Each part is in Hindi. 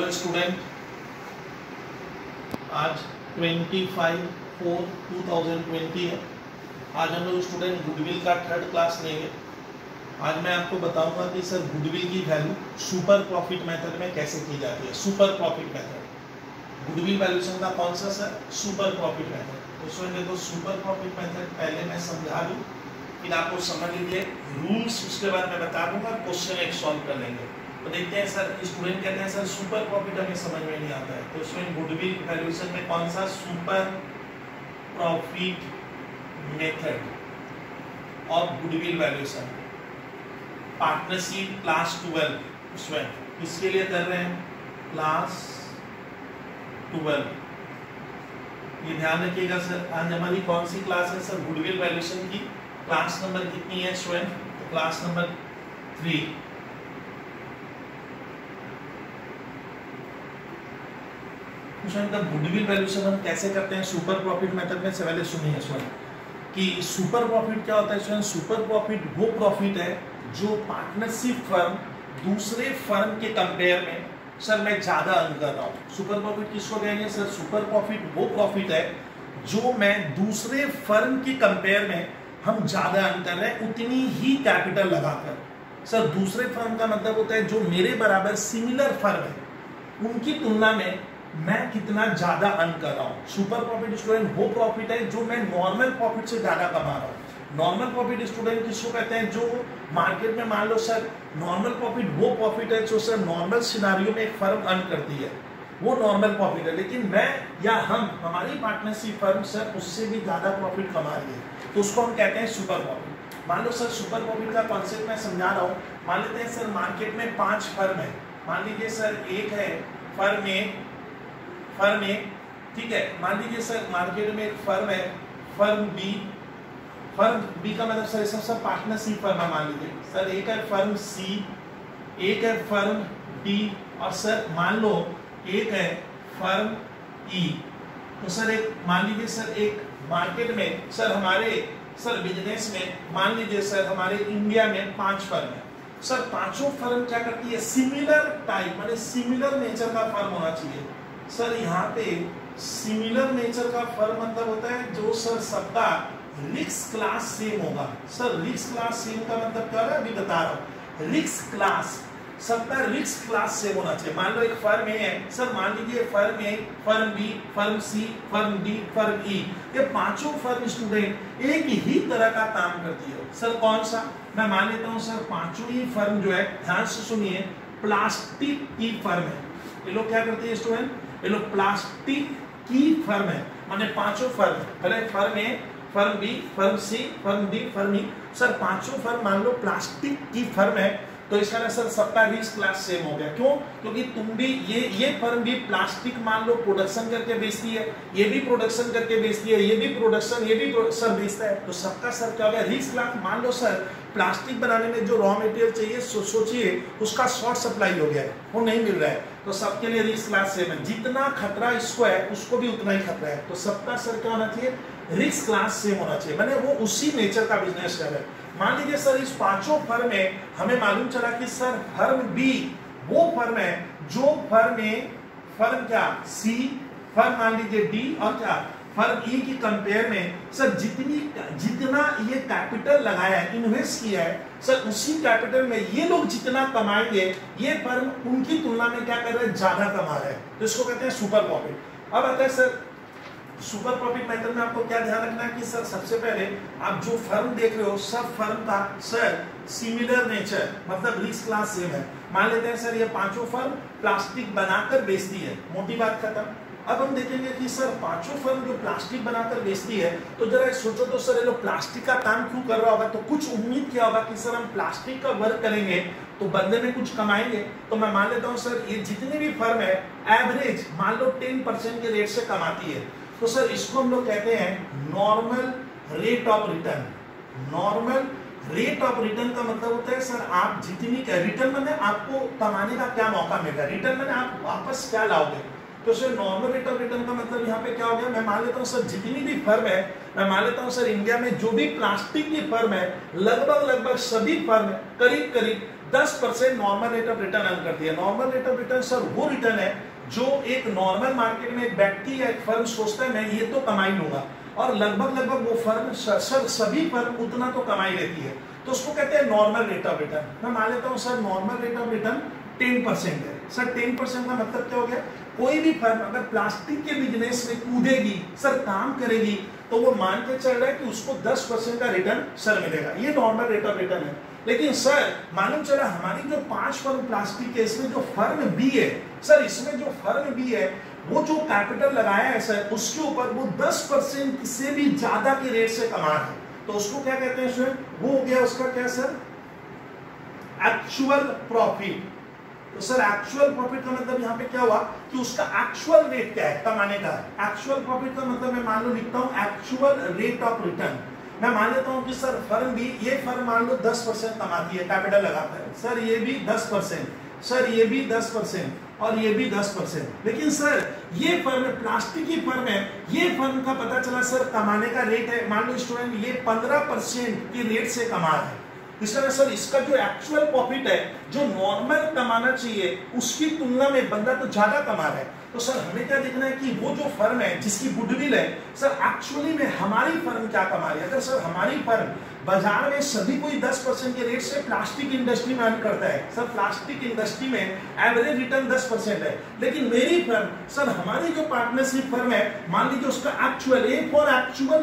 हेलो स्टूडेंट, आज 25/4/2020 है। आज हम लोग स्टूडेंट गुडविल का थर्ड क्लास लेंगे। आज मैं आपको बताऊंगा कि सर गुडविल की वैल्यू सुपर प्रॉफिट मेथड में कैसे की जाती है। Super profit method, goodwill valuation का कौन सा सर? Super profit method. तो स्टूडेंट देखो, सुपर प्रॉफिट मेथड पहले मैं समझा दूं, फिर आपको समझ लीजिए रूल्स, उसके बाद मैं बता दूंगा, क्वेश्चन एक सॉल्व कर लेंगे। तो देखते हैं सर, स्टूडेंट कहते हैं सर सुपर प्रॉफिट हमें समझ में नहीं आता है। तो स्टूडेंट गुडविल वैल्यूएशन में कौन सा सुपर प्रॉफिट मेथड और goodwill valuation partnership class 12 student किसके लिए कर रहे हैं? क्लास 12। ये ध्यान रखिएगा सर, आज हमारी कौन सी क्लास है सर? गुडविल वैल्यूएशन की क्लास नंबर कितनी है स्टूडेंट? तो क्लास नंबर 3। गुडविल वैल्यूएशन हम कैसे करते हैं सुपर प्रॉफिट मेथड में? से पहले सुनिए स्टूडेंट कि सुपर प्रॉफिट क्या होता है स्टूडेंट। सुपर प्रॉफिट वो प्रॉफिट है जो पार्टनरशिप फर्म दूसरे फर्म के कंपेयर में सर मैं ज्यादा अर्न कर रहा हूँ। सुपर प्रॉफिट किसको कहेंगे सर? सुपर प्रॉफिट वो प्रॉफिट है जो मैं दूसरे फर्म के कंपेयर में हम ज्यादा अर्न कर रहे हैं उतनी ही कैपिटल लगाकर। सर दूसरे फर्म का मतलब होता है जो मेरे बराबर सिमिलर फर्म है उनकी तुलना में मैं कितना ज्यादा अर्न कर रहा हूँ। सुपर प्रॉफिट स्टूडेंट वो प्रॉफिट है जो मैं नॉर्मल प्रॉफिट से ज्यादा कमा रहा हूँ। नॉर्मल प्रॉफिट स्टूडेंट किसको कहते हैं? जो मार्केट में मान लो सर नॉर्मल प्रॉफिट वो प्रॉफिट है जो सर नॉर्मल सिनारियो में एक फर्म अर्न करती है, वो नॉर्मल प्रॉफिट है। लेकिन मैं या हमारी पार्टनरशिप फर्म सर उससे भी ज्यादा प्रॉफिट कमा रही है, तो उसको हम कहते हैं सुपर प्रॉफिट। मान लो सर सुपर प्रॉफिट का कॉन्सेप्ट मैं समझा रहा हूँ। मान लेते हैं सर मार्केट में 5 फर्म है। मान लीजिए सर एक है फर्म ए, ठीक है। मान लीजिए सर मार्केट में एक फर्म है फर्म बी का मतलब सर सब पार्टनरशिप फर्म है। मान लीजिए सर एक है फर्म सी, एक है फर्म डी और सर मान लो एक है फर्म ई। तो सर एक मान लीजिए सर एक मार्केट में सर हमारे सर बिजनेस में मान लीजिए सर हमारे इंडिया में 5 फर्म है। सर पांचों फर्म क्या करती है? सिमिलर टाइप माने सिमिलर नेचर का फर्म होना चाहिए। सर यहाँ पे सिमिलर नेचर का फर्म मतलब होता है जो सर सबका रिस्क क्लास सेम होगा। सर रिस्क क्लास सेम का मतलब क्या है अभी बता रहा हूँ। रिस्क क्लास सबका रिस्क क्लास सेम होना चाहिए। मान लो एक फर्म ए है सर, मान लीजिए फर्म ए, firm B, firm C, firm D, firm ई, ये पांचों फर्म स्टूडेंट एक ही तरह का काम करती है। सर कौन सा? मैं मान लेता हूँ सर पांचों ही फर्म जो है, ध्यान से सुनिए, प्लास्टिक की फर्म है। ये लोग क्या करते हैं स्टूडेंट? ये लोग प्लास्टिक की फर्म है, माने पांचों फर्म, पहले फर्म ए, firm B, firm C, firm D, firm ई। सर पांचों फर्म मान लो प्लास्टिक की फर्म है, तो इसका सर सबका रिस्क क्लास सेम हो गया। क्यों? क्योंकि तुम भी ये फर्म भी प्लास्टिक मान लो प्रोडक्शन करके बेचती है, ये भी प्रोडक्शन करके बेचती है, ये भी प्रोडक्शन सर बेचता है, तो सबका सर क्या हो गया? Risk class. मान लो सर प्लास्टिक बनाने में जो रॉ मटेरियल चाहिए सोचिए उसका शॉर्ट सप्लाई हो गया है, वो नहीं मिल रहा है, तो सबके लिए रिस्क क्लास सेम है। जितना खतरा इसको है उसको भी उतना ही खतरा है, तो सबका सर क्या होना चाहिए? रिस्क क्लास सेम होना चाहिए, माने वो उसी नेचर का बिजनेस कर रहा है। मान लीजिए सर इस पांचों फर्म में हमें मालूम चला कि सर फर्म बी वो फर्म है जो फर्म क्या सी, फर्म मान लीजिए डी और क्या फर्म ई की कंपेयर में सर जितना ये कैपिटल लगाया है, इन्वेस्ट किया है, सर उसी कैपिटल में ये लोग जितना कमाएंगे ये फर्म उनकी तुलना में क्या कर रहे हैं? ज्यादा कमा रहे हैं, तो इसको कहते हैं सुपर प्रॉफिट। अब आता है सर सुपर प्रॉफिट मेथड में आपको क्या ध्यान रखना है कि सर सबसे पहले आप जो फर्म देख रहे हो सब फर्म का सर सिमिलर नेचर मतलब रिस्क क्लास सेम है। मान लेते हैं सर ये पांचों फर्म प्लास्टिक बनाकर बेचती है, मोटी बात खत्म। अब हम देखेंगे कि सर पांचों फर्म जो प्लास्टिक बनाकर बेचती है, तो जरा सोचो तो सर ये लोग प्लास्टिक का काम क्यों कर रहा होगा? तो कुछ उम्मीद किया होगा कि सर हम प्लास्टिक का वर्क करेंगे तो बदले में कुछ कमाएंगे। तो मैं मान लेता हूँ सर ये जितनी भी फर्म है एवरेज मान लो 10% के रेट से कमाती है, तो सर इसको हम लोग कहते हैं normal rate of return. Normal rate of return का मतलब होता है सर आप जितनी रिटर्न मैंने आपको कमाने का क्या मौका मिलेगा, रिटर्न मैंने आप वापस क्या लाओगे। तो sir normal rate of return का मतलब यहाँ पे क्या हो गया? मैं मान लेता हूँ सर जितनी भी फर्म है, मैं मान लेता हूँ सर इंडिया में जो भी प्लास्टिक की फर्म है लगभग सभी फर्म करीब 10% normal rate of return earn करती है। Normal rate of return sir वो रिटर्न है जो एक नॉर्मल मार्केट में एक व्यक्ति या एक फर्म सोचता है मैं ये तो कमाई लूंगा, और लगभग वो फर्म सर सभी फर्म उतना तो कमाई लेती है, तो उसको कहते हैं नॉर्मल रेट ऑफ रिटर्न। मैं मान लेता हूँ sir normal rate of return 10% है। सर 10% का मतलब क्या हो गया, कोई भी फर्म अगर प्लास्टिक के बिजनेस में कूदेगी सर, काम करेगी, तो वो मान के चल रहा है कि उसको 10% का रिटर्न सर मिलेगा, ये नॉर्मल रेट ऑफ रिटर्न है। लेकिन सर मालूम चला हमारी जो 5 फर्म प्लास्टिक के, इसमें जो फर्म बी है सर, इसमें जो फर्म बी है वो जो कैपिटल लगाया है सर, उसके ऊपर वो 10% से भी ज्यादा के रेट से कमा है, तो उसको क्या कहते हैं सर, वो हो गया उसका क्या सर, एक्चुअल प्रॉफिट। तो सर एक्चुअल प्रॉफिट का मतलब यहाँ पे क्या हुआ कि उसका एक्चुअल रेट क्या है कमाने का। एक्चुअल प्रॉफिट का मतलब मैं मान लो लिखता हूँ एक्चुअल रेट ऑफ रिटर्न। मैं मान लेता हूँ कि सर फर्म भी, ये फर्म मान लो 10% कमाती है, कैपिटल लगाता है, सर ये भी 10%, सर ये भी 10% और ये भी 10%। लेकिन सर ये फर्म प्लास्टिक की फर्म है, ये फर्म का पता चला सर कमाने का रेट है, मान लो स्टूडेंट ये 15% के रेट से कमा रहा है। इस तरह सर इसका जो एक्चुअल प्रॉफिट है, जो नॉर्मल कमाना चाहिए उसकी तुलना में बंदा तो ज्यादा कमा रहा है। तो सर हमें क्या देखना है कि वो जो फर्म है जिसकी गुडविल है सर, एक्चुअली में हमारी फर्म क्या कमा रही है। अगर सर हमारी फर्म बाजार में सभी कोई 10% के रेट से प्लास्टिक इंडस्ट्री में अर्न करता है, सर प्लास्टिक इंडस्ट्री में एवरेज रिटर्न 10% है, लेकिन मेरी फर्म सर, हमारी जो पार्टनरशिप फर्म है, मान लीजिए उसका actual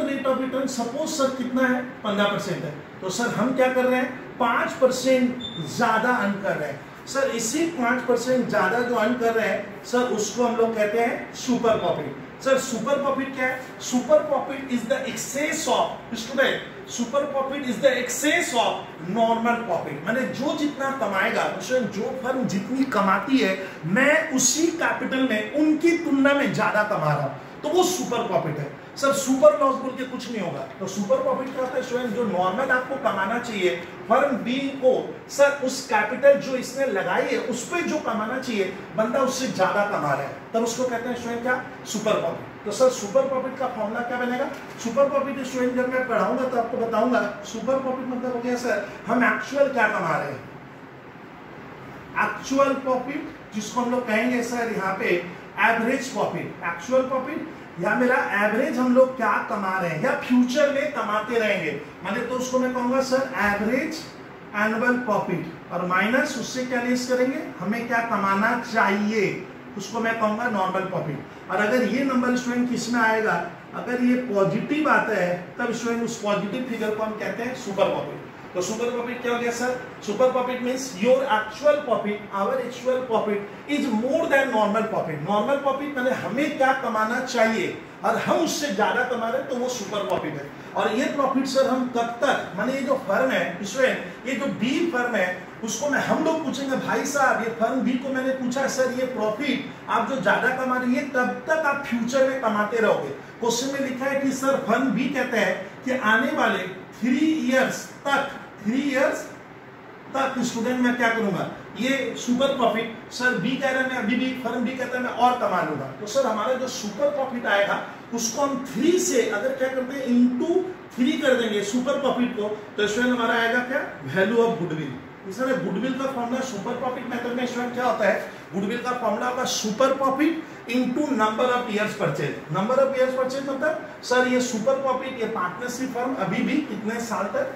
rate of return suppose sir कितना है, 15% है, तो सर हम क्या कर रहे हैं, 5% ज्यादा अर्न कर रहे हैं। सर इसी 5% ज्यादा जो अर्न कर रहे हैं सर, उसको हम लोग कहते हैं super profit. Sir super profit क्या है, super profit is the excess of, student super profit is the excess of normal profit. माने जो जितना कमाएगा, जो फर्म जितनी कमाती है, मैं उसी कैपिटल में उनकी तुलना में ज्यादा कमा रहा हूं, तो वो सुपर प्रॉफिट है। सर सुपर लॉस बोल के कुछ नहीं होगा। तो सुपर प्रॉफिट क्या होता है स्टूडेंट, जो नॉर्मल आपको कमाना चाहिए फर्म बी को, सर उस कैपिटल जो इसने लगाई है उस पर जो कमाना चाहिए बंदा उससे ज्यादा कमा रहा है, तब उसको कहते हैं स्टूडेंट क्या, सुपर प्रॉफिट। तो सर सुपर प्रॉफिट का फॉर्मूला क्या बनेगा, सुपर प्रॉफिट स्टूडेंट जब मैं पढ़ाऊंगा तो आपको बताऊंगा। सुपर प्रॉफिट मतलब हो गया सर, हम एक्चुअल क्या कमा रहे हैं, एक्चुअल प्रॉफिट जिसको हम लोग कहेंगे सर यहाँ पे एवरेज प्रॉफिट। एक्चुअल प्रॉफिट या मेरा एवरेज हम लोग क्या कमा रहे हैं या फ्यूचर में कमाते रहेंगे, माने तो उसको मैं कहूंगा सर एवरेज एनुअल प्रॉफिट, और माइनस उससे क्या लेस करेंगे, हमें क्या कमाना चाहिए, उसको मैं कहूंगा नॉर्मल प्रॉफिट। और अगर ये नंबर स्टूडेंट किस में आएगा, अगर ये पॉजिटिव आता है तब स्टूडेंट उस पॉजिटिव फिगर को हम कहते हैं सुपर प्रॉफिट। तो सुपर प्रॉफिट क्या हो गया sir, super profit means your actual profit, our actual profit is more than normal profit. Normal profit माने हमें क्या कमाना चाहिए और हम उससे ज्यादा कमा रहे हैं, तो वो सुपर प्रॉफिट है। और ये प्रॉफिट सर हम कब तक, माने ये जो फर्म है स्टूडेंट, ये जो बी फर्म है उसको मैं, हम लोग पूछेंगे भाई साहब ये फर्म बी को मैंने पूछा सर ये प्रॉफिट आप जो ज्यादा कमा रही है तब तक आप फ्यूचर में कमाते रहोगे। क्वेश्चन में लिखा है कि सर फर्म बी कहता है कि आने वाले 3 इयर्स तक स्टूडेंट मैं क्या करूंगा, ये सुपर प्रॉफिट। सर बी कह रहा है मैं अभी भी, फर्म बी कहता है मैं और कमा लूंगा, तो सर हमारा जो सुपर प्रॉफिट आएगा उसको हम 3 से अगर क्या करते हैं इंटू 3 कर देंगे सुपर प्रॉफिट को, तो स्टूडेंट हमारा आएगा क्या, वैल्यू ऑफ गुडविल। इसमें गुडविल का फॉर्मूला सुपर प्रॉफिट मेथड में स्टूडेंट क्या होता है, गुडविल का फॉर्मूला होगा super profit into number of years purchase. Number of years purchase मतलब सर ये सुपर प्रॉफिट, ये पार्टनरशिप फर्म अभी भी कितने साल तक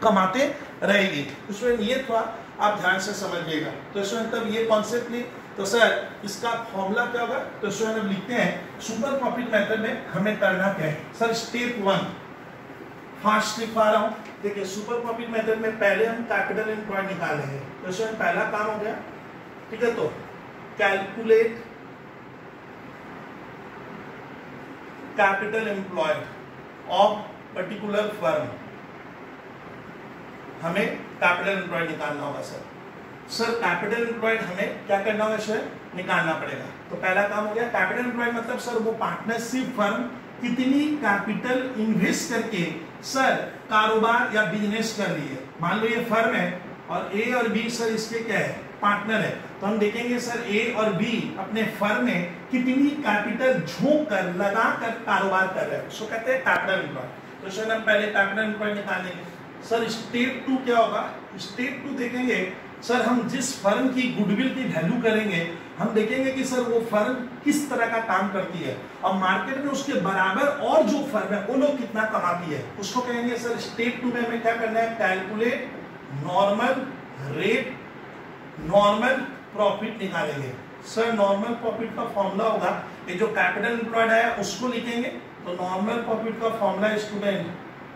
कमाते रहेगी। तो स्टूडेंट ये थोड़ा आप ध्यान से समझिएगा। तो स्टूडेंट तब ये कॉन्सेप्ट ली, तो सर इसका फॉर्मूला क्या होगा, तो स्टूडेंट अब लिखते हैं सुपर प्रॉफिट मेथड में हमें करना क्या है। सर स्टेप 1 फास्ट लिख पा रहा हूं, देखिए सुपर प्रॉफिट मेथड में पहले हम कैपिटल एम्प्लॉयड निकालेंगे। तो स्टूडेंट पहला काम हो गया, ठीक है, तो calculate capital employed of particular firm. हमें कैपिटल एम्प्लॉयड निकालना होगा सर। सर कैपिटल एम्प्लॉयड हमें क्या करना होगा सर, निकालना पड़ेगा। तो पहला काम हो गया कैपिटल एम्प्लॉयड मतलब सर वो पार्टनरशिप फर्म कितनी कैपिटल इन्वेस्ट करके सर कारोबार या बिजनेस कर रही है। मान लो ये फर्म है और ए और बी सर इसके क्या है, पार्टनर है, तो हम देखेंगे सर ए और बी अपने फर्म में कितनी कैपिटल झोंक कर लगा कर कारोबार कर रहे हैं, उसको कहते हैं कैपिटल एम्प्लॉयड। तो सर हम पहले कैपिटल एम्प्लॉयड निकालेंगे। सर स्टेप 2 क्या होगा, स्टेप 2 देखेंगे सर हम जिस फर्म की गुडविल की वैल्यू करेंगे हम देखेंगे कि सर वो फर्म किस तरह का काम करती है और मार्केट में उसके बराबर और जो फर्म है वो लोग कितना कमाती है, उसको कहेंगे सर स्टेप 2 में हमें क्या करना है, calculate normal rate normal profit निकालेंगे। सर नॉर्मल प्रॉफिट का फॉर्मूला होगा, ये जो कैपिटल एम्प्लॉयड है उसको लिखेंगे, तो नॉर्मल प्रॉफिट का formula student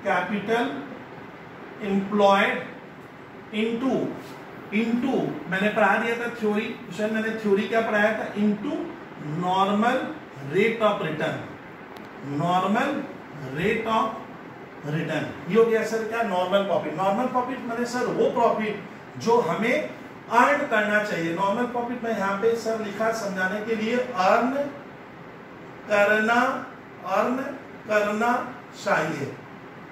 capital employed into मैंने पढ़ा दिया था थ्योरी, उसमें मैंने थ्योरी क्या पढ़ाया था, into normal rate of return, normal rate of return. ये हो गया सर क्या, नॉर्मल प्रॉफिट। नॉर्मल प्रॉफिट मैंने सर वो प्रॉफिट जो हमें अर्न करना चाहिए। नॉर्मल प्रॉफिट में यहाँ पे सर लिखा समझाने के लिए अर्न करना चाहिए,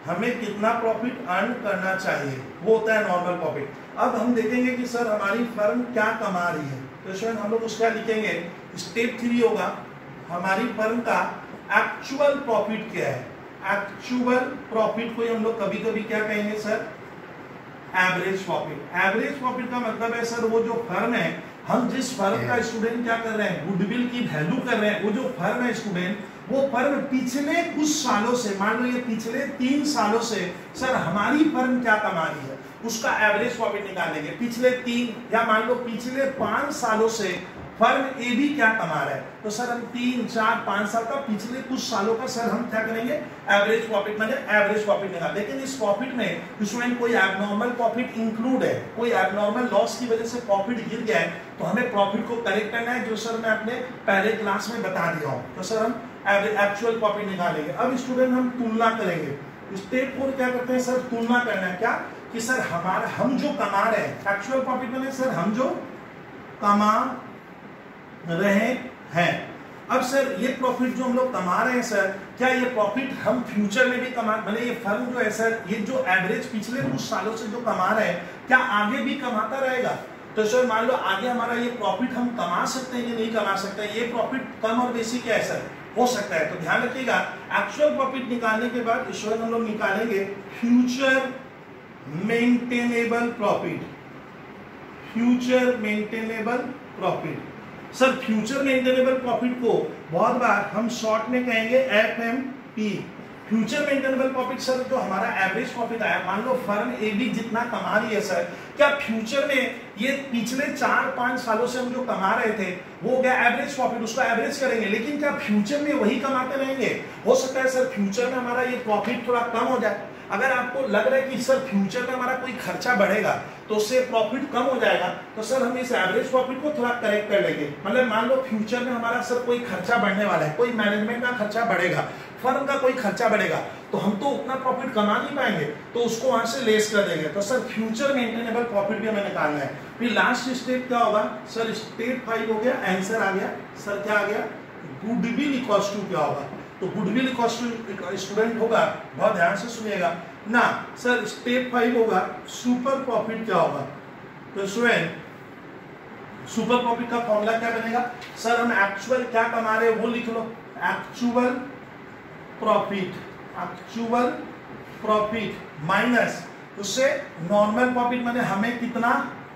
हमें कितना प्रॉफिट अर्न करना चाहिए, वो होता है नॉर्मल प्रॉफिट। अब हम देखेंगे कि सर हमारी फर्म क्या कमा रही है, तो इसमें हम लोग उसका लिखेंगे स्टेप 3 होगा, हमारी फर्म का एक्चुअल प्रॉफिट क्या है। एक्चुअल प्रॉफिट को हम लोग कभी कभी क्या कहेंगे sir, average profit. Average profit का मतलब है सर वो जो फर्म है, हम जिस फर्म का स्टूडेंट क्या कर रहे हैं, गुडविल की वैल्यू कर रहे हैं, वो जो फर्म है स्टूडेंट, वो फर्म पिछले कुछ सालों से, मान लो ये पिछले 3 सालों से सर हमारी फर्म क्या कमा रही है, उसका एवरेज प्रॉफिट निकालेंगे। पिछले 3 या मान लो पिछले 5 सालों से फर्म ए भी क्या कमा रहा है, तो सर हम 3, 4, 5 साल का पिछले कुछ सालों का सर हम क्या करेंगे, एवरेज प्रॉफिट माने एवरेज प्रॉफिट निकाल। लेकिन इस प्रॉफिट में स्टूडेंट कोई एबनॉर्मल प्रॉफिट इंक्लूड है, कोई एबनॉर्मल लॉस की वजह से प्रॉफिट गिर गया है, तो हमें प्रॉफिट को करेक्ट करना है, जो सर मैं अपने पहले क्लास में बता दिया हूं। तो सर हम एक्चुअल प्रॉफिट निकालेंगे। अब स्टूडेंट हम तुलना करेंगे। स्टेप 4 क्या करते हैं सर, तुलना करना है। क्या कि सर हमारा हम जो कमा रहे हैं, एक्चुअल प्रॉफिट माने सर हम जो कमा रहे हैं। अब सर ये प्रॉफिट जो हम लोग कमा रहे हैं सर, क्या ये प्रॉफिट हम फ्यूचर में भी कमा, मतलब ये फर्म जो है सर, ये जो एवरेज पिछले कुछ सालों से जो कमा रहे हैं, क्या आगे भी कमाता रहेगा। तो सर मान लो आगे हमारा ये प्रॉफिट हम कमा सकते हैं कि नहीं कमा सकते हैं, ये प्रॉफिट कम और बेसी क्या है सर, हो सकता है। तो ध्यान रखिएगा, एक्चुअल प्रॉफिट निकालने के बाद ईश्वर हम लोग निकालेंगे future maintainable profit. Future maintainable profit, sir future maintainable profit को बहुत बार हम शॉर्ट में कहेंगे FMP। Future maintainable profit sir जो हमारा एवरेज प्रॉफिट आया, मान लो फर्म ए भी जितना कमा रही है सर, क्या फ्यूचर में ये पिछले 4-5 सालों से हम जो कमा रहे थे वो क्या एवरेज प्रॉफिट, उसका एवरेज करेंगे, लेकिन क्या फ्यूचर में वही कमाते रहेंगे। हो सकता है सर फ्यूचर में हमारा ये प्रॉफिट थोड़ा कम हो जाए। अगर आपको लग रहा है कि सर फ्यूचर में हमारा कोई खर्चा बढ़ेगा तो उससे प्रॉफिट कम हो जाएगा, तो सर हम इस एवरेज प्रॉफिट को थोड़ा करेक्ट कर लेंगे। मतलब मान लो फ्यूचर में हमारा सर कोई खर्चा बढ़ने वाला है, कोई मैनेजमेंट का खर्चा बढ़ेगा, फर्म का कोई खर्चा बढ़ेगा, तो हम तो उतना प्रॉफिट कमा नहीं पाएंगे, तो उसको वहां से लेस कर देंगे। तो सर फ्यूचर मेंटेनेबल प्रॉफिट भी हमें निकालना है। फिर लास्ट स्टेप क्या होगा सर, स्टेप 5 हो गया, आंसर आ गया सर, क्या आ गया, गुडविल इक्वल्स टू क्या होगा। तो गुडविल इक्वल्स टू स्टूडेंट होगा, बहुत ध्यान से सुनिएगा ना सर, स्टेप 5 होगा सुपर प्रॉफिट क्या होगा। तो स्टूडेंट सुपर प्रॉफिट का फॉर्मूला क्या बनेगा सर, हम एक्चुअल क्या कमा रहे हैं वो लिख लो, एक्चुअल प्रॉफिट माइनस उससे नॉर्मल प्रॉफिट, माने हमें कितना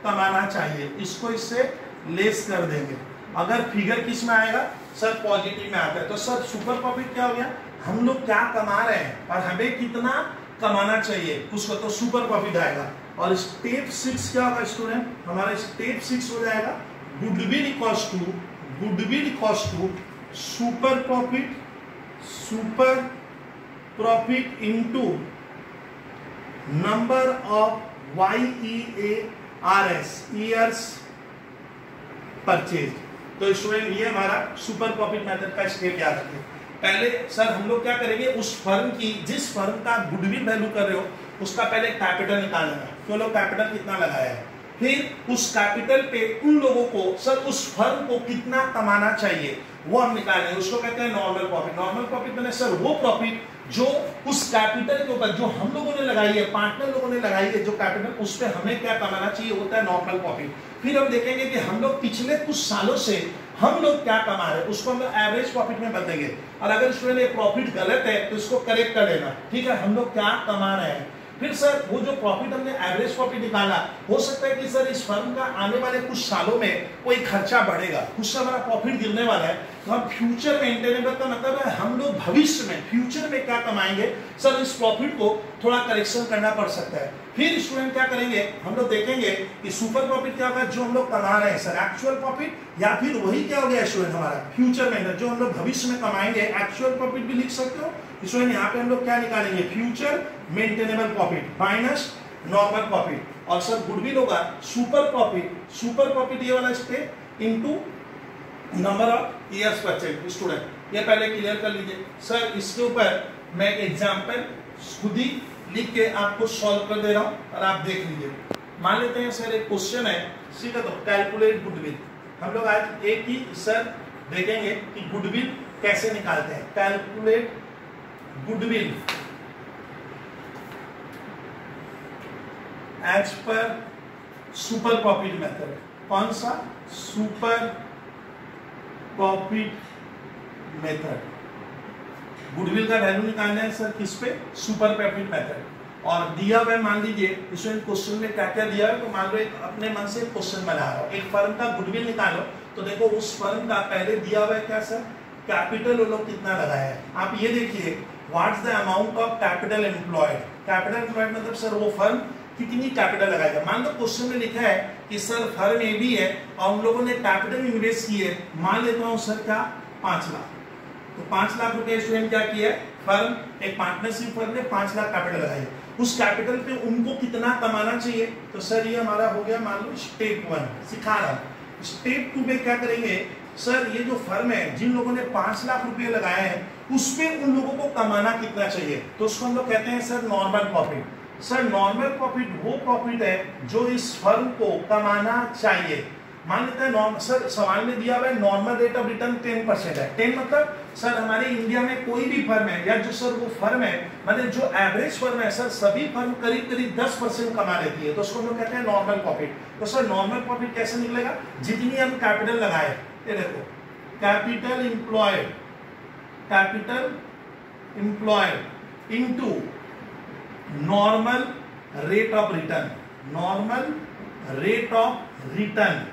कमाना चाहिए, इसको इससे लेस कर देंगे। अगर फिगर किस में आएगा सर, पॉजिटिव में आता है, तो सर सुपर प्रॉफिट क्या हो गया, हम लोग क्या कमा रहे हैं और हमें कितना कमाना चाहिए उसको, तो सुपर प्रॉफिट आएगा। और स्टेप 6 क्या होगा स्टूडेंट, हमारा स्टेप 6 हो जाएगा goodwill equals to super profit into number of YEARS years purchase. तो स्टूडेंट ये हमारा सुपर प्रॉफिट मेथड का स्टेप याद रखिए। पहले सर हम लोग क्या करेंगे, उस फर्म की, जिस फर्म का गुडविल वैल्यू कर रहे हो उसका पहले कैपिटल निकालना है, तो लोग कैपिटल कितना लगाया है, फिर उस कैपिटल पे उन लोगों को सर उस फर्म को कितना कमाना चाहिए वो हम निकालेंगे, उसको कहते हैं नॉर्मल प्रॉफिट। नॉर्मल प्रॉफिट मैंने सर वो प्रॉफिट जो उस कैपिटल के ऊपर जो हम लोगों ने लगाई है, पार्टनर लोगों ने लगाई है जो कैपिटल, उस पर हमें क्या कमाना चाहिए होता है नॉर्मल प्रॉफिट। फिर हम देखेंगे कि हम लोग पिछले कुछ सालों से हम लोग क्या कमा रहे हैं, उसको हम लोग एवरेज प्रॉफिट में बदलेंगे। और अगर स्टूडेंट ये प्रॉफिट गलत है तो इसको करेक्ट कर लेना, ठीक है, हम लोग क्या कमा रहे हैं। फिर सर वो जो प्रॉफिट हमने एवरेज प्रॉफिट निकाला, हो सकता है कि सर इस फर्म का आने वाले कुछ सालों में कोई खर्चा बढ़ेगा, कुछ से हमारा प्रॉफिट गिरने वाला है, तो हम फ्यूचर मेंटेनेबल का मतलब है हम लोग भविष्य में फ्यूचर में क्या कमाएंगे, सर इस प्रॉफिट को थोड़ा करेक्शन करना पड़ सकता है। फिर स्टूडेंट क्या करेंगे, हम लोग देखेंगे कि सुपर प्रॉफिट क्या होगा, जो हम लोग कमा रहे हैं सर एक्चुअल प्रॉफिट, या फिर वही क्या हो गया स्टूडेंट हमारा फ्यूचर में जो हम लोग भविष्य में कमाएंगे, एक्चुअल प्रॉफिट भी लिख सकते हो स्टूडेंट। यहाँ पे हम लोग क्या निकालेंगे, future maintainable profit minus normal profit, और सर गुडविल होगा सुपर प्रॉफिट, सुपर प्रॉफिट ये वाला step into number of years purchase. Student ये पहले क्लियर कर लीजिए सर, इसके ऊपर मैं एक एग्जांपल खुद ही लिख के आपको सॉल्व कर दे रहा हूं और आप देख लीजिए। मान लेते हैं सर एक क्वेश्चन है, सीधा तो कैलकुलेट गुडविल। हम लोग आज एक ही सर देखेंगे कि गुडविल कैसे निकालते हैं। Calculate goodwill as per super profit method. कौन सा, सुपर प्रॉफिट मेथड। गुडविल का वैल्यू निकालना है सर किस पे, सुपर प्रॉफिट मेथड। और दिया हुआ मान लीजिए इसमें क्वेश्चन में क्या क्या दिया है, तो मान लो एक अपने मन से क्वेश्चन बना रहा हूं, एक फर्म का गुडविल निकालो, तो देखो उस फर्म का पहले दिया हुआ है क्या सर, कैपिटल वो लोग कितना लगाया है। आप ये देखिए what's the amount of capital employed. Capital employed मतलब सर वो फर्म कितनी कैपिटल लगाएगा। मान लो क्वेश्चन में लिखा है कि सर फर्म ए बी है और हम लोगों ने कैपिटल इन्वेस्ट की है, मान लेता हूं सर क्या 5 लाख, तो 5 लाख रुपए स्टूडेंट क्या किया है, फर्म एक पार्टनरशिप फर्म ने 5 लाख कैपिटल लगाई। उस कैपिटल पे उनको कितना कमाना चाहिए, तो सर ये हमारा हो गया मान लो स्टेप 1 सिखा रहा हूं। स्टेप 2 में क्या करेंगे सर, ये जो फर्म है जिन लोगों ने 5 लाख रुपए लगाए हैं उस पे उन लोगों को कमाना कितना चाहिए, तो उसको हम लोग कहते हैं sir normal profit. Sir normal profit वो प्रॉफिट है जो इस फर्म को कमाना चाहिए। मान लेते हैं सर सवाल में दिया हुआ है नॉर्मल रेट ऑफ रिटर्न 10% है। 10 मतलब सर हमारे इंडिया में कोई भी फर्म है या जो सर वो फर्म है मतलब जो एवरेज फर्म है सर, सभी फर्म करीब करीब 10% कमा लेती है, तो उसको हम लोग कहते हैं नॉर्मल प्रॉफिट। तो सर नॉर्मल प्रॉफिट कैसे निकलेगा, जितनी हम कैपिटल लगाए, ये देखो capital employed into normal rate of return, normal rate of return.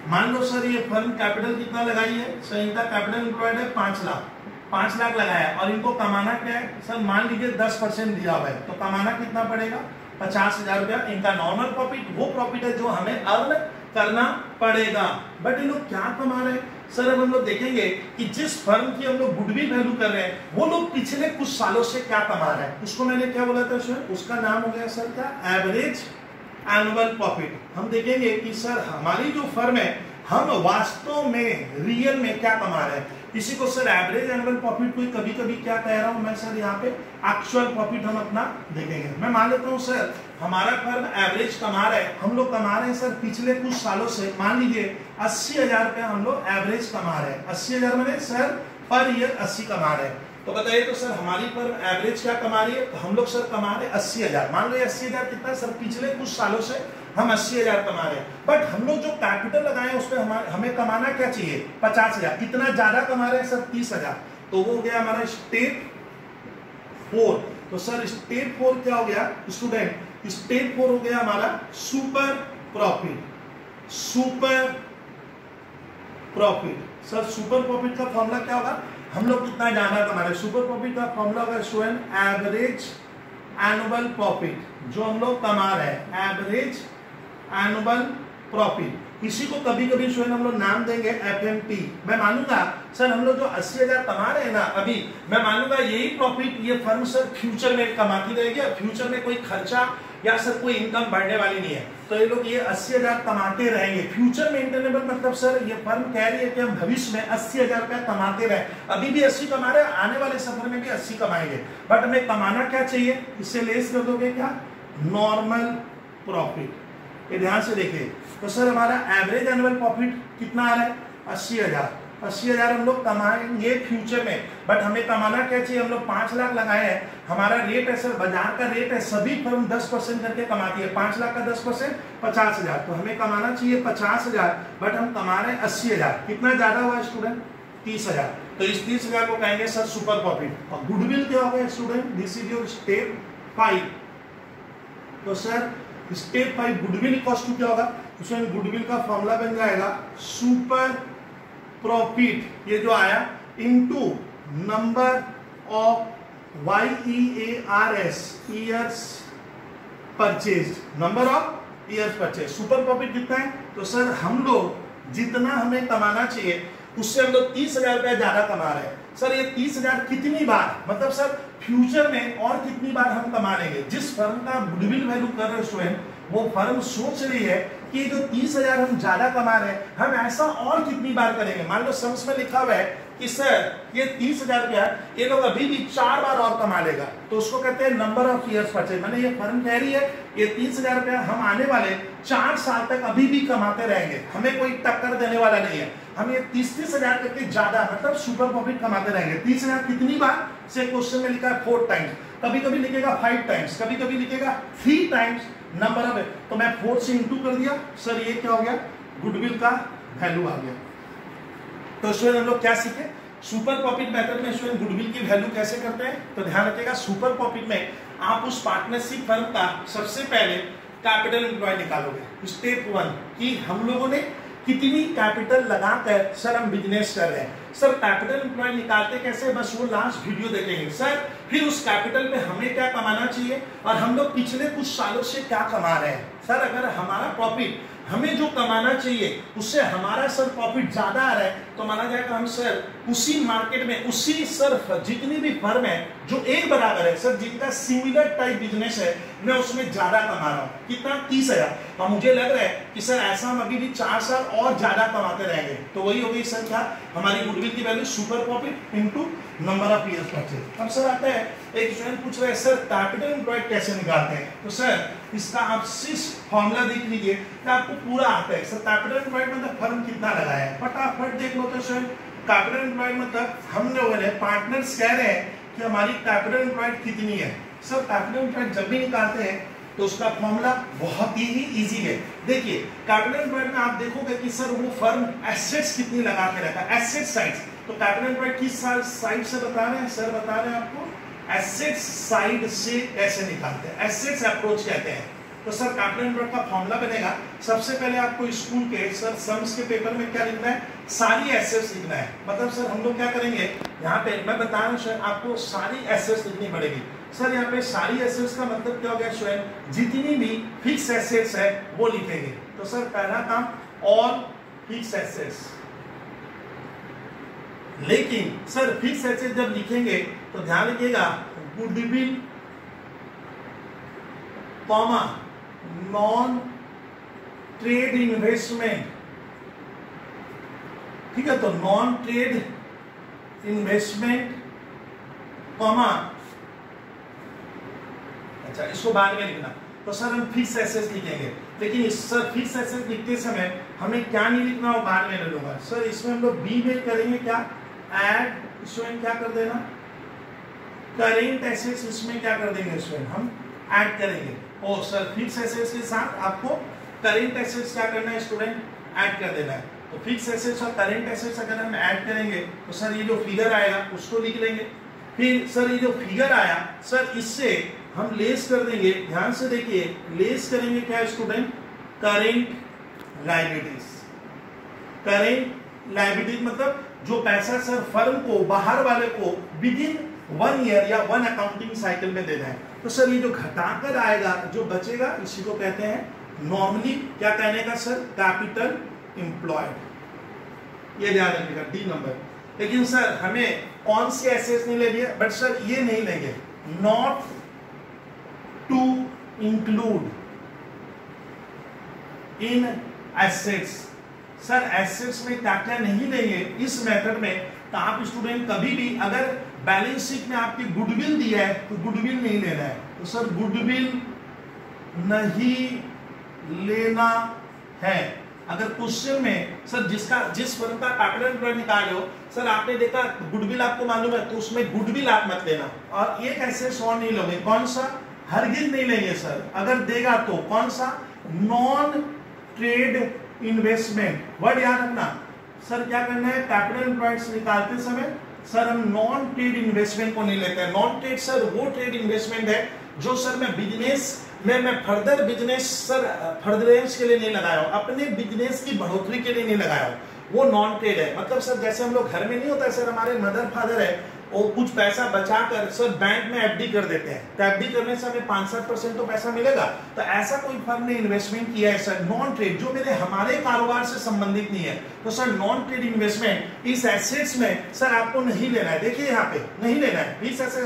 मान लो सर ये फर्म कैपिटल कितना लगाई है, सर इनका कैपिटल एम्प्लॉयड है 5 लाख लगाया और इनको कमाना क्या है सर, मान लीजिए 10% दिया हुआ है, तो कमाना कितना पड़ेगा 50,000 रुपया। इनका नॉर्मल प्रॉफिट वो प्रॉफिट है जो हमें अर्न करना पड़ेगा। बट ये लोग क्या कमा रहे हैं सर, अब हम लोग देखेंगे कि जिस फर्म की हम लोग गुडविल वैल्यू कर रहे हैं वो लोग पिछले कुछ सालों से क्या कमा रहे हैं, उसको मैंने क्या बोला था सर, उसका नाम हो गया सर क्या, एवरेज एनुअल प्रॉफिट। हम देखेंगे कि सर हमारी जो फर्म है हम वास्तव में रियल में क्या कमा रहे हैं। इसी को सर एवरेज एनुअल प्रॉफिट को कभी कभी क्या कह रहा हूं मैं सर, यहाँ पे एक्चुअल प्रॉफिट हम अपना देखेंगे। मैं मान लेता हूँ सर हमारा फर्म एवरेज कमा रहा है, हम लोग कमा रहे हैं सर पिछले कुछ सालों से मान लीजिए 80,000 रुपया हम लोग एवरेज कमा रहे हैं। 80,000 मैंने सर पर ईयर 80 कमा रहे हैं, तो बताइए तो सर हमारी फर्म एवरेज क्या कमा रही है, तो हम लोग सर कमा रहे हैं 80,000। मान लो 80,000 कितना सर, पिछले कुछ सालों से हम 80,000 कमा रहे हैं, बट हम लोग जो कैपिटल लगाए उस पर हमें कमाना क्या चाहिए 50,000। कितना ज्यादा कमा रहे हैं सर 30,000, तो वो हो गया हमारा स्टेप 4। तो सर स्टेप 4 क्या हो गया स्टूडेंट, स्टेप 4 हो गया हमारा super profit. Super profit sir, super profit का फॉर्मूला क्या होगा, हम लोग कितना ज्यादा कमा रहे हैं। सुपर प्रॉफिट का फॉर्मूला होगा स्टूडेंट एवरेज एनुअल प्रॉफिट, जो हम लोग कमा रहे हैं एवरेज एनुअल प्रॉफिट। इसी को कभी कभी स्टूडेंट हम लोग नाम देंगे एफएमपी। मैं मानूंगा सर हम लोग जो 80,000 कमा रहे हैं ना अभी, मैं मानूंगा यही प्रॉफिट ये फर्म सर फ्यूचर में कमाती रहेगी, फ्यूचर में कोई खर्चा या सर कोई इनकम बढ़ने वाली नहीं है, तो ये लोग ये 80,000 कमाते रहेंगे। फ्यूचर मेंटेनेबल मतलब सर ये फर्म कह रही है कि हम भविष्य में 80,000 रुपया कमाते रहे, अभी भी 80 कमा रहे हैं, आने वाले सफर में भी 80 कमाएंगे, बट हमें कमाना क्या चाहिए, इससे लेस कर दोगे क्या, नॉर्मल प्रॉफिट। ये ध्यान से देखिए, तो सर हमारा एवरेज एनुअल प्रॉफिट कितना आ रहा है 80,000। 80,000 हम लोग कमाएंगे फ्यूचर में, बट हमें कमाना क्या चाहिए, हम लोग 5 लाख लगाए हैं, हमारा रेट है सर बाजार का रेट है, सभी फर्म 10% करके कमाती है, 5 लाख का 10% 50,000, तो हमें कमाना चाहिए 50,000, बट हम कमा रहे हैं 80,000। कितना ज्यादा हुआ स्टूडेंट 30,000, तो इस 30,000 को कहेंगे सर सुपर प्रॉफिट। और गुडविल क्या होगा student, this is your step 5। तो sir step 5 goodwill equals to क्या होगा, इसमें गुडविल का फॉर्मूला बन जाएगा सुपर प्रॉफिट, ये जो आया, into number of YEARS years purchase, number of years purchase. Super profit कितना है, तो सर हम लोग जितना हमें कमाना चाहिए उससे हम लोग 30,000 रुपया ज्यादा कमा रहे हैं। सर ये 30,000 कितनी बार, मतलब सर फ्यूचर में और कितनी बार हम कमा लेंगे। जिस फर्म का गुडविल वैल्यू कर रहे हैं स्टूडेंट, वो फर्म सोच रही है कि जो 30,000 हम ज्यादा कमा रहे हैं, हम ऐसा और कितनी बार करेंगे। मान लो सम्स में लिखा हुआ है कि सर ये 30,000 रुपया ये लोग अभी भी 4 बार और कमा लेगा, तो उसको कहते हैं नंबर ऑफ ईयर्स परचेज। मैंने ये फर्म कह रही है ये 30,000 रुपया हम आने वाले 4 साल तक अभी भी कमाते रहेंगे, हमें कोई टक्कर देने वाला नहीं है, हम ये 30,000 करके ज्यादा मतलब सुपर प्रॉफिट कमाते रहेंगे। 30,000 कितनी बार से क्वेश्चन में लिखा है 4 टाइम्स, कभी कभी लिखेगा 5 टाइम्स, कभी कभी लिखेगा 3 टाइम्स नंबर ऑफ, तो मैं 4 से इंटू कर दिया। सर ये क्या हो गया, गुडविल का वैल्यू आ गया। तो स्टूडेंट हम लोग क्या सीखे, सुपर प्रॉफिट मेथड में स्टूडेंट गुडविल की वैल्यू कैसे करते हैं। तो ध्यान रखिएगा सुपर प्रॉफिट में आप उस पार्टनरशिप फर्म का सबसे पहले कैपिटल एम्प्लॉय निकालोगे। स्टेप 1 कि हम लोगों ने कितनी कैपिटल लगाकर सर हम बिजनेस कर रहे हैं। सर कैपिटल एम्प्लॉय निकालते कैसे, बस वो लास्ट वीडियो देखेंगे। सर फिर उस कैपिटल में हमें क्या कमाना चाहिए और हम लोग पिछले कुछ सालों से क्या कमा रहे हैं। सर अगर हमारा प्रॉफिट हमें जो कमाना चाहिए उससे हमारा सर प्रॉफिट ज्यादा आ रहा है, तो माना जाएगा हम सर उसी मार्केट में उसी सर जितनी भी फर्म है जो एक बराबर है, सर जिनका सिमिलर टाइप बिजनेस है, मैं उसमें ज्यादा कमा रहा हूँ। कितना, 30,000। और मुझे लग रहा है कि सर ऐसा हम अभी भी 4 साल और ज्यादा कमाते रहेंगे। तो वही हो गई सर क्या, हमारी गुडविल की value super profit into number of years purchase. अब सर आता है एक स्टूडेंट पूछ रहा है सर कैपिटल एम्प्लॉयड कैसे निकालते हैं। तो सर इसका आप सिर्फ फॉर्मूला देख लीजिए कि आपको पूरा आता है। सर कैपिटल एम्प्लॉयड मतलब फर्म कितना लगाया है, फटाफट देख लो। तो सर कैपिटल एम्प्लॉयड मतलब हम लोगों ने पार्टनर्स कह रहे हैं कि हमारी कैपिटल एम्प्लॉयड कितनी है। सर कैपिटल एम्प्लॉयड जब भी निकालते हैं तो उसका फॉर्मूला बहुत ही इजी है। देखिए कैपिटल एम्प्लॉयड में आप देखोगे कि सर वो फर्म एसेट्स कितनी लगा के रखा है, एसेट साइड। तो कैपिटल एम्प्लॉयड किस साइड से बता रहे हैं, सर बता रहे हैं आपको एसेट्स साइड से कैसे निकालते हैं, एसेट्स अप्रोच कहते हैं। तो सर कैपिटल एम्प्लॉयड का फॉर्मूला बनेगा, सबसे पहले आपको स्कूल के सर सम्स के पेपर में क्या लिखना है, सारी एसेट्स लिखना है। मतलब सर हम लोग क्या करेंगे, यहाँ पे मैं बता रहा हूँ सर आपको सारी एसेट्स लिखनी पड़ेगी। सर यहाँ पे सारी एसेट्स का मतलब क्या हो गया स्वयं, जितनी भी फिक्स एसेट्स है वो लिखेंगे। तो सर पहला काम ऑल फिक्स एसेट्स, लेकिन सर फिक्स एसेट्स जब लिखेंगे तो ध्यान रखिएगा goodwill comma non trade investment, ठीक है। तो नॉन ट्रेड इन्वेस्टमेंट कॉमा, अच्छा इसको बाद में लिखना। तो सर हम फिक्स एसेट्स लिखेंगे, लेकिन इस सर फिक्स एसेट्स लिखते समय हमें क्या नहीं लिखना वो बाद में ले लूंगा। सर इसमें हम लोग बी में करेंगे क्या, ऐड, इसमें क्या कर देना करेंट एसेट्स, इसमें क्या कर देंगे इसमें हम ऐड करेंगे। और सर फिक्स एसेट्स के साथ आपको करेंट एसेट्स क्या करना है स्टूडेंट, ऐड कर देना है। तो फिक्स एसेट्स और करेंट एसेट्स अगर हम ऐड करेंगे तो सर ये जो फिगर आएगा उसको लिख लेंगे। फिर सर ये जो फिगर आया सर इससे हम लेस कर देंगे, ध्यान से देखिए लेस करेंगे क्या student, current liabilities. Current liabilities मतलब जो पैसा सर फर्म को बाहर वाले को विद इन 1 ईयर या 1 अकाउंटिंग साइकिल में देना है। तो सर ये जो घटाकर आएगा जो बचेगा इसी को कहते हैं नॉर्मली क्या कहने का सर, कैपिटल एम्प्लॉयड। ये ध्यान रखिएगा डी नंबर। लेकिन सर हमें कौन सी एसेट्स नहीं ले लिए, बट सर ये नहीं लेंगे not to include in assets. Sir assets में क्या क्या नहीं लेंगे इस मेथड में। तो आप स्टूडेंट कभी भी अगर बैलेंस शीट में आपकी गुडविल दिया है तो गुडविल नहीं लेना है। तो सर गुडविल नहीं लेना है। अगर क्वेश्चन में सर जिस फर्म का कैपिटल एम्प्लॉयड निकाले हो, सर आपने देखा गुडविल आपको मालूम है तो उसमें गुडविल आप मत लेना। और एक ऐसे सौ नहीं लोगे, कौन सा, हरगिज नहीं लेंगे सर। अगर देगा तो कौन सा, नॉन ट्रेड इन्वेस्टमेंट। वर्ड याद रखना सर, क्या करना है कैपिटल एम्प्लॉयड निकालते समय सर हम नॉन ट्रेड इन्वेस्टमेंट को नहीं लेते हैं। नॉन ट्रेड सर वो ट्रेड इन्वेस्टमेंट है जो सर मैं बिजनेस में मैं फर्दर बिजनेस सर फर्दरेंस के लिए नहीं लगाया हूं, अपने बिजनेस की बढ़ोतरी के लिए नहीं लगाया हूं, वो नॉन ट्रेड है। मतलब सर जैसे हम लोग घर में नहीं होता है सर, हमारे मदर फादर है वो कुछ पैसा बचाकर सर बैंक में एफडी कर देते हैं, तो एफडी करने से हमें 5-7% तो पैसा मिलेगा। तो ऐसा कोई फर्म ने इन्वेस्टमेंट किया है सर नॉन ट्रेड, जो मेरे हमारे कारोबार से संबंधित नहीं है, तो सर नॉन ट्रेड इन्वेस्टमेंट इस एसेट्स में सर आपको नहीं लेना है। देखिए यहाँ पे नहीं लेना है, प्लीज ऐसे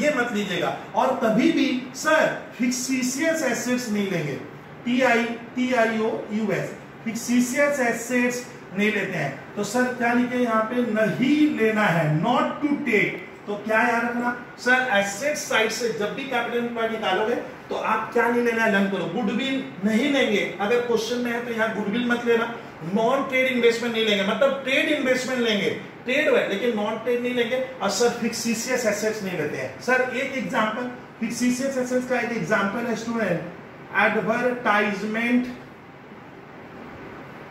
ये मत लीजिएगा। और कभी भी सर फिक्सिशियस एसेट्स नहीं लेंगे, TIOUS फिक्सिशियस एसेट्स नहीं लेते हैं। तो सर क्या लिखे यहाँ पे, नहीं लेना है, नॉट टू टेक। तो क्या याद रखना सर, एसेट साइड से जब भी कैपिटल एम्प्लॉय निकालोगे तो आप क्या नहीं लेना है, लर्न करो। गुडविल नहीं लेंगे, अगर क्वेश्चन में है तो यहाँ गुडविल मत लेना। नॉन ट्रेड इन्वेस्टमेंट नहीं लेंगे, मतलब ट्रेड इन्वेस्टमेंट लेंगे, ट्रेड है लेकिन नॉन ट्रेड नहीं लेंगे। और सर फिक्सिशियस एसेट्स नहीं लेते हैं। सर एक एग्जांपल फिक्सिशियस एसेट्स का एक एग्जांपल है स्टूडेंट, एडवर्टाइजमेंट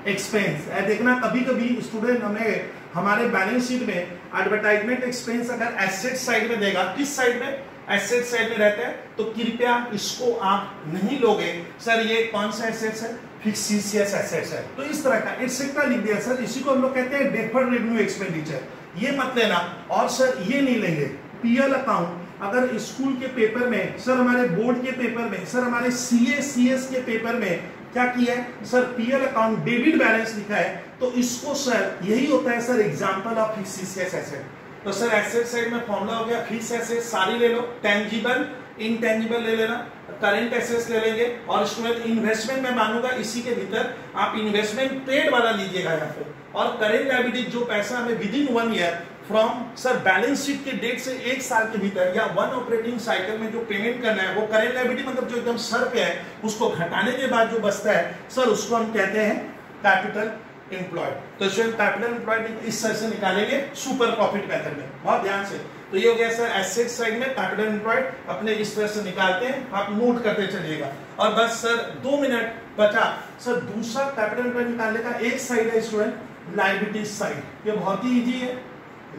एक्सपेंस। देखना कभी कभी स्टूडेंट हमें हमारे बैलेंस शीट में एडवर्टाइजमेंट एक्सपेंस अगर एसेट साइड में देगा, किस साइड में, एसेट साइड में रहता है, तो कृपया इसको आप नहीं लोगे। सर ये कौन सा एसेट्स है, फिक्सिशियस एसेट्स है। तो इस तरह का एक्सेट्रा लिख दिया सर, इसी को हम लोग कहते हैं डेफर्ड रेवेन्यू एक्सपेंडिचर, ये मत लेना। और सर ये नहीं लेंगे पीएल अकाउंट। अगर स्कूल के पेपर में सर, हमारे बोर्ड के पेपर में सर, हमारे CS के पेपर में क्या किया है sir, PL account debit balance लिखा है, तो इसको सर यही होता है सर एग्जांपल ऑफ फिक्सिशियस एसेट। तो सर एसेट साइड में फॉर्मूला हो गया, फिक्स एसेट सारी ले लो, टेंजिबल इनटेंजिबल ले लेना, करेंट एसेट्स ले लेंगे। और स्टूडेंट इन्वेस्टमेंट में मानूंगा इसी के भीतर आप इन्वेस्टमेंट ट्रेड वाला लीजिएगा यहाँ पे। और करेंट लायबिलिटी जो पैसा हमें with in 1 year from sir balance sheet के डेट से 1 साल के भीतर या 1 ऑपरेटिंग साइकिल में जो पेमेंट करना है, वो करेंट लायबिलिटी मतलब जो एकदम सर पे है, उसको घटाने के बाद जो बचता है सर, उसको हम कहते हैं कैपिटल एम्प्लॉयड। तो स्टूडेंट कैपिटल एम्प्लॉयड इस तरह से निकालेंगे सुपर प्रॉफिट मेथड में, बहुत ध्यान से। तो ये हो गया सर एसेट साइड में कैपिटल एम्प्लॉयड अपने इस तरह से निकालते हैं, आप नोट करते चलिएगा। और बस सर 2 मिनट बचा सर, दूसरा कैपिटल एम्प्लॉयड निकालने का एक साइड है स्टूडेंट लायबिलिटीज साइड, ये बहुत ही इजी है।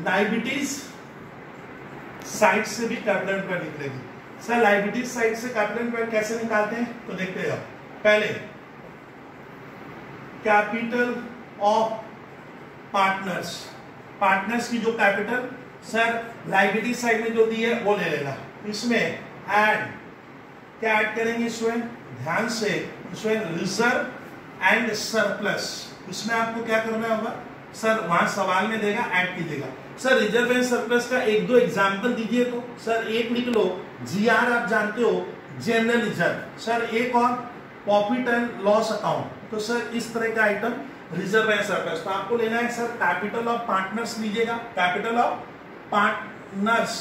लायबिलिटीज साइड से भी कैपिटल एम्प्लॉयड निकलेगी। सर लायबिलिटीज साइड से कैपिटल एम्प्लॉयड कैसे निकालते हैं, तो देखते जाओ। पहले कैपिटल ऑफ पार्टनर्स, पार्टनर्स की जो कैपिटल सर लायबिलिटी साइड में जो दी है वो ले लेना। इसमें ऐड, क्या ऐड करेंगे स्टूडेंट, ध्यान से स्टूडेंट, रिजर्व एंड सरप्लस। इसमें आपको क्या करना होगा सर, वहां सवाल में देगा, ऐड कीजिएगा। सर रिजर्व एंड सरप्लस का 1-2 एग्जांपल दीजिए। तो सर एक लिख लो, GR आप जानते हो, जनरल रिजर्व। सर एक और प्रॉफिट एंड लॉस अकाउंट। तो सर इस तरह का आइटम रिजर्व एंड सरप्लस। तो आपको लेना है सर कैपिटल ऑफ पार्टनर्स लीजिएगा, कैपिटल ऑफ पार्टनर्स,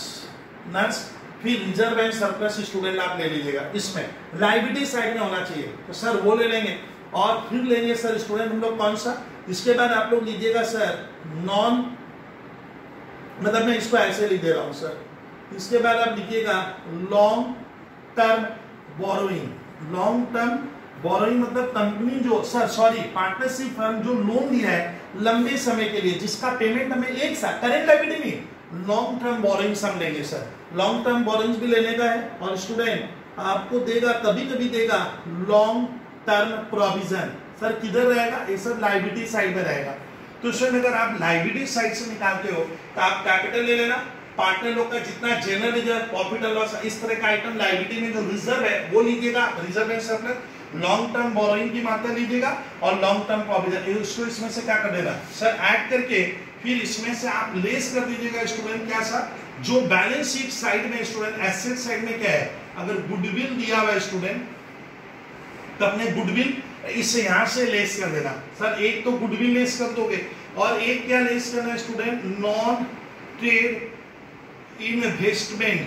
फिर रिजर्व एंड सरप्लस स्टूडेंट आप ले लीजिएगा। इसमें लायबिलिटी साइड में होना चाहिए, तो सर वो ले लेंगे। और फिर लेंगे सर स्टूडेंट हम लोग कौन सा, इसके बाद आप लोग लीजिएगा सर नॉन, मतलब मैं इसको ऐसे लिख दे रहा हूं सर। इसके बाद आप लिखिएगा long term borrowing. Long term borrowing मतलब कंपनी जो सर सॉरी पार्टनरशिप फर्म जो लोन दिया है लंबे समय के लिए, जिसका पेमेंट हमें 1 साल, करेंट लायबिलिटी नहीं, लॉन्ग टर्म बोरोइंग्स हम लेंगे सर। लॉन्ग टर्म बोरोइंग्स भी लेने का है। और स्टूडेंट आपको देगा, कभी कभी देगा लॉन्ग टर्म प्रोविजन। सर किधर रहेगा, ये सब लायबिलिटी साइड में रहेगा। तो स्टूडेंट अगर आप लायबिलिटी साइड से निकालते हो तो आप कैपिटल ले लेना, पार्टनर लोग का जितना जनरल रिजर्व, प्रॉफिट और लॉस, इस तरह का आइटम लायबिलिटी में जो रिजर्व है वो लीजिएगा, reserve and surplus. Long term borrowing की मात्रा लीजिएगा और लॉन्ग टर्म प्रोविजन, इसको इसमें से क्या कर देना सर, ऐड करके फिर इसमें से आप लेस कर दीजिएगा स्टूडेंट। क्या सा, जो बैलेंस शीट साइड में स्टूडेंट, एसेट साइड में क्या है, अगर गुडविल दिया हुआ है स्टूडेंट, तो अपने गुडविल इसे यहां से लेस कर देना सर। एक तो गुडविल लेस कर दोगे और एक क्या लेस करना है स्टूडेंट, नॉन ट्रेड इन्वेस्टमेंट।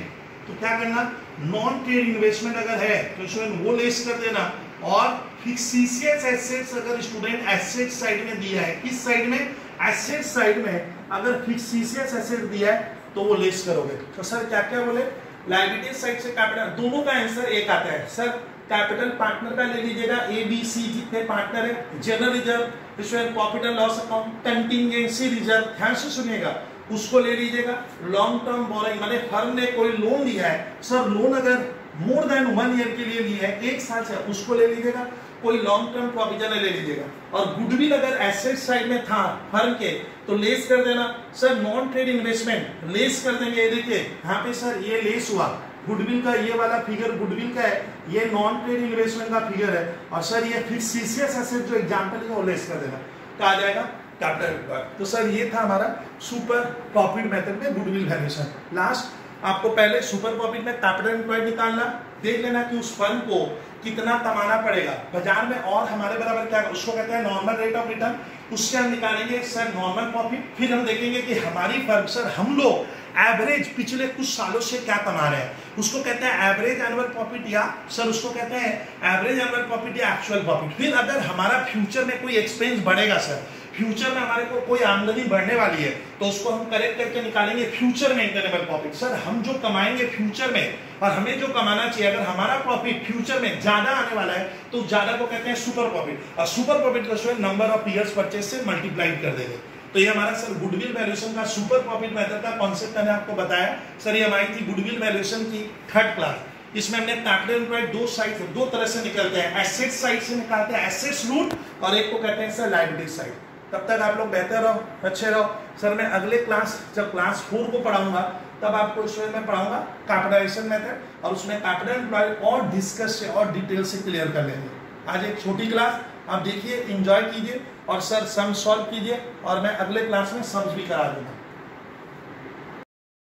तो क्या करना, नॉन ट्रेड इन्वेस्टमेंट अगर है तो स्टूडेंट वो लेस कर देना। और फिक्सिशियस एसेट्स अगर स्टूडेंट एसेट साइड में दिया है, किस साइड में, एसेट साइड में अगर फिक्सिशियस एसेट दिया है तो वो लेस करोगे। तो सर क्या क्या बोले, लायबिलिटी साइड से कैपिटल, दोनों का आंसर एक आता है सर। कैपिटल पार्टनर का ले लीजिएगा, ABC जितने पार्टनर है, general reserve, profit and loss account, contingency reserve, ध्यान से सुनिएगा, उसको ले लीजिएगा। लॉन्ग टर्म बोरोइंग माने फर्म ने कोई लोन लिया है सर, लोन अगर मोर देन 1 ईयर के लिए ली है, 1 साल से, उसको ले लीजिएगा। कोई लॉन्ग टर्म प्रोविजन ले लीजिएगा। और गुडविल अगर एसेट साइड में था फर्म के तो लेस कर देना। Sir non trade investment less कर देंगे। ये देखिए यहाँ पे सर ये लेस हुआ, गुडविल का ये वाला फिगर गुडविल का है, ये नॉन ट्रेड इन्वेस्टमेंट का फिगर है, और सर ये फिक्स सीसीएस एसेट जो एग्जांपल है वो लेस कर देना, तो आ जाएगा कैपिटल। तो सर ये था हमारा सुपर प्रॉफिट मेथड में गुडविल वैल्यूएशन। लास्ट आपको पहले सुपर प्रॉफिट में कैपिटल एम्प्लॉयड निकालना, देख लेना कि उस फर्म को कितना कमाना पड़ेगा बाजार में और हमारे बराबर क्या, उसको कहते हैं नॉर्मल रेट ऑफ रिटर्न। उससे हम निकालेंगे सर नॉर्मल प्रॉफिट, फिर हम देखेंगे कि हमारी फर्म सर हम लोग एवरेज पिछले कुछ सालों से क्या कमा रहे हैं, उसको कहते हैं एवरेज एनुअल प्रॉफिट, या सर उसको कहते हैं एवरेज एनुअल प्रॉफिट या एक्चुअल प्रॉफिट। फिर अगर हमारा फ्यूचर में कोई एक्सपेंस बढ़ेगा सर, फ्यूचर में हमारे को कोई आमदनी बढ़ने वाली है, तो उसको हम करेक्ट करके निकालेंगे फ्यूचर मेंटेनेबल प्रॉफिट। सर हम जो कमाएंगे फ्यूचर में और हमें जो कमाना चाहिए, अगर हमारा प्रॉफिट फ्यूचर में ज्यादा आने वाला है तो ज्यादा को कहते हैं सुपर प्रॉफिट, और सुपर प्रॉफिट को नंबर ऑफ ईयर्स परचेज से मल्टीप्लाई कर देंगे। तो ये हमारा सर गुडविल वैल्यूएशन का सुपर प्रॉफिट मेथड का कॉन्सेप्ट मैंने आपको बताया। सर ये हमारी थी गुडविल वैल्यूएशन की 3rd क्लास। इसमें हमने कैपिटल एम्प्लॉयड दो साइड से, दो तरह से निकलते हैं, एसेट साइड से निकालते हैं एसेट्स रूट, और एक को कहते हैं सर लायबिलिटी साइड। तब तक आप लोग बेहतर रहो, अच्छे रहो। सर मैं अगले क्लास जब क्लास 4 को पढ़ाऊंगा तब आपको उसमें मैं पढ़ाऊंगा कैपिटलाइजेशन मेथड, और उसमें कैपिटल एम्प्लॉयड और डिस्कस से और डिटेल से क्लियर कर लेंगे। आज एक छोटी क्लास आप देखिए, एंजॉय कीजिए, और सर सम सॉल्व कीजिए, और मैं अगले क्लास में सम्स भी करा दूंगा।